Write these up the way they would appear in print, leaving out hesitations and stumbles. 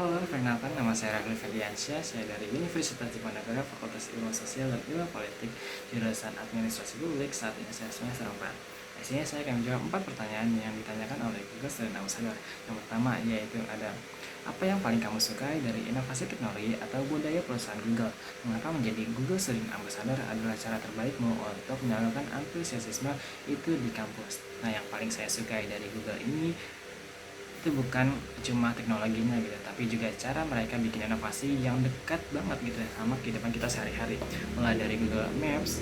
Halo, perkenalkan nama saya Ragil Ferdiansyah. Saya dari Universitas Diponegoro, Fakultas Ilmu Sosial dan Ilmu Politik, jurusan Administrasi Publik. Saat ini saya semester 4. Di sini saya akan menjawab 4 pertanyaan yang ditanyakan oleh Google Student Ambassador. Yang pertama yaitu ada, apa yang paling kamu sukai dari inovasi teknologi atau budaya perusahaan Google? Mengapa menjadi Google Student Ambassador adalah cara terbaikmu untuk menyalurkan antusiasme itu di kampus? Nah, yang paling saya sukai dari Google ini itu bukan cuma teknologinya gitu, tapi juga cara mereka bikin inovasi yang dekat banget gitu sama kehidupan kita sehari-hari, mulai dari Google Maps,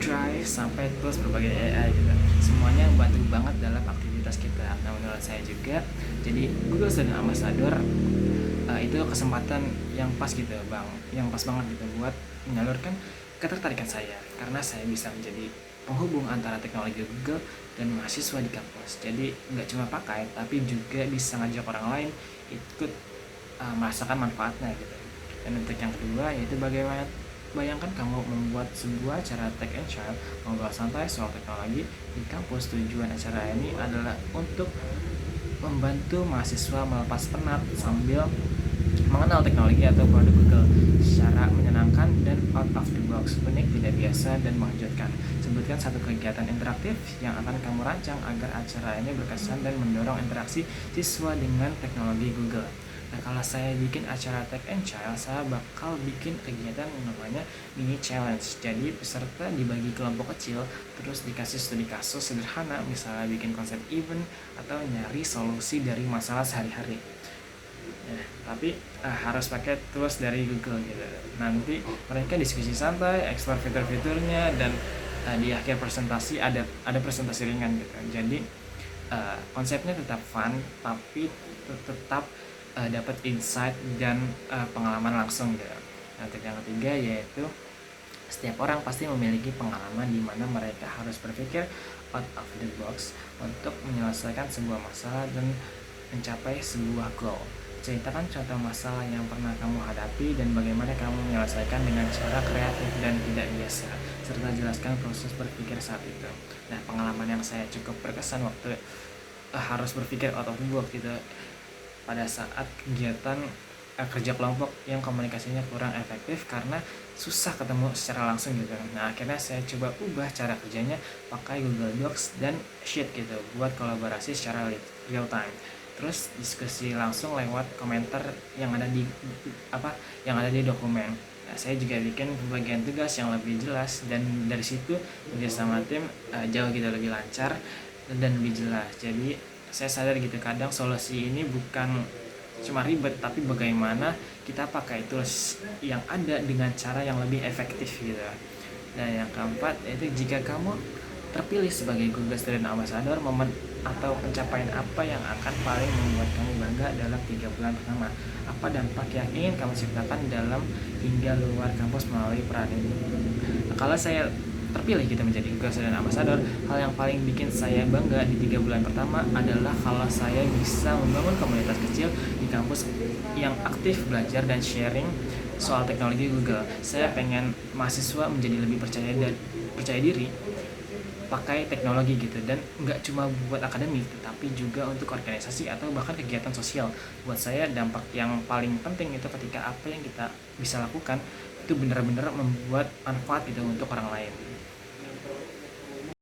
Drive, sampai tools berbagai AI gitu. Semuanya membantu banget dalam aktivitas kita. Nah, menurut saya juga jadi Google Student Ambassador itu kesempatan yang pas gitu bang, yang pas banget gitu buat menyalurkan ketertarikan saya, karena saya bisa menjadi penghubung antara teknologi Google dan mahasiswa di kampus. Jadi nggak cuma pakai, tapi juga bisa ngajak orang lain ikut merasakan manfaatnya gitu. Dan untuk yang kedua yaitu bagaimana, bayangkan kamu membuat sebuah acara Tech and Child, ngobrol santai soal teknologi di kampus. Tujuan acara ini adalah untuk membantu mahasiswa melepas penat sambil mengenal teknologi atau produk Google secara menyenangkan dan out of the box, unik, tidak biasa, dan mengejutkan. Sebutkan satu kegiatan interaktif yang akan kamu rancang agar acara ini berkesan dan mendorong interaksi siswa dengan teknologi Google. Nah, kalau saya bikin acara Tech and Child, saya bakal bikin kegiatan yang namanya mini challenge. Jadi peserta dibagi kelompok kecil, terus dikasih studi kasus sederhana, misalnya bikin konsep event atau nyari solusi dari masalah sehari-hari. Ya, tapi harus pakai tools dari Google gitu. Nanti mereka diskusi santai, eksplor fitur-fiturnya, dan di akhir presentasi ada presentasi ringan gitu. Jadi konsepnya tetap fun, tapi tetap dapat insight dan pengalaman langsung gitu. Nah, yang ketiga yaitu setiap orang pasti memiliki pengalaman di mana mereka harus berpikir out of the box untuk menyelesaikan sebuah masalah dan mencapai sebuah goal. Ceritakan contoh masalah yang pernah kamu hadapi dan bagaimana kamu menyelesaikan dengan cara kreatif dan tidak biasa, serta jelaskan proses berpikir saat itu. Nah, pengalaman yang saya cukup berkesan waktu harus berpikir out of the box gitu, pada saat kegiatan kerja kelompok yang komunikasinya kurang efektif karena susah ketemu secara langsung gitu. Nah, akhirnya saya coba ubah cara kerjanya pakai Google Docs dan Sheet gitu buat kolaborasi secara real time. Terus diskusi langsung lewat komentar yang ada di dokumen. Nah, saya juga bikin pembagian tugas yang lebih jelas, dan dari situ kerja sama tim jauh gitu lebih lancar dan lebih jelas. Jadi saya sadar gitu, kadang solusi ini bukan cuma ribet, tapi bagaimana kita pakai tools yang ada dengan cara yang lebih efektif gitu. Dan yang keempat yaitu, jika kamu terpilih sebagai Google Student Ambassador, momen atau pencapaian apa yang akan paling membuat kamu bangga dalam 3 bulan pertama? Apa dampak yang ingin kamu ciptakan dalam hingga luar kampus melalui peran ini? Nah, kalau saya terpilih gitu menjadi Google Student Ambassador, hal yang paling bikin saya bangga di 3 bulan pertama adalah kalau saya bisa membangun komunitas kecil di kampus yang aktif belajar dan sharing soal teknologi Google. Saya pengen mahasiswa menjadi lebih percaya diri pakai teknologi gitu, dan nggak cuma buat akademik tetapi juga untuk organisasi atau bahkan kegiatan sosial. Buat saya dampak yang paling penting itu ketika apa yang kita bisa lakukan itu benar-benar membuat manfaat gitu untuk orang lain.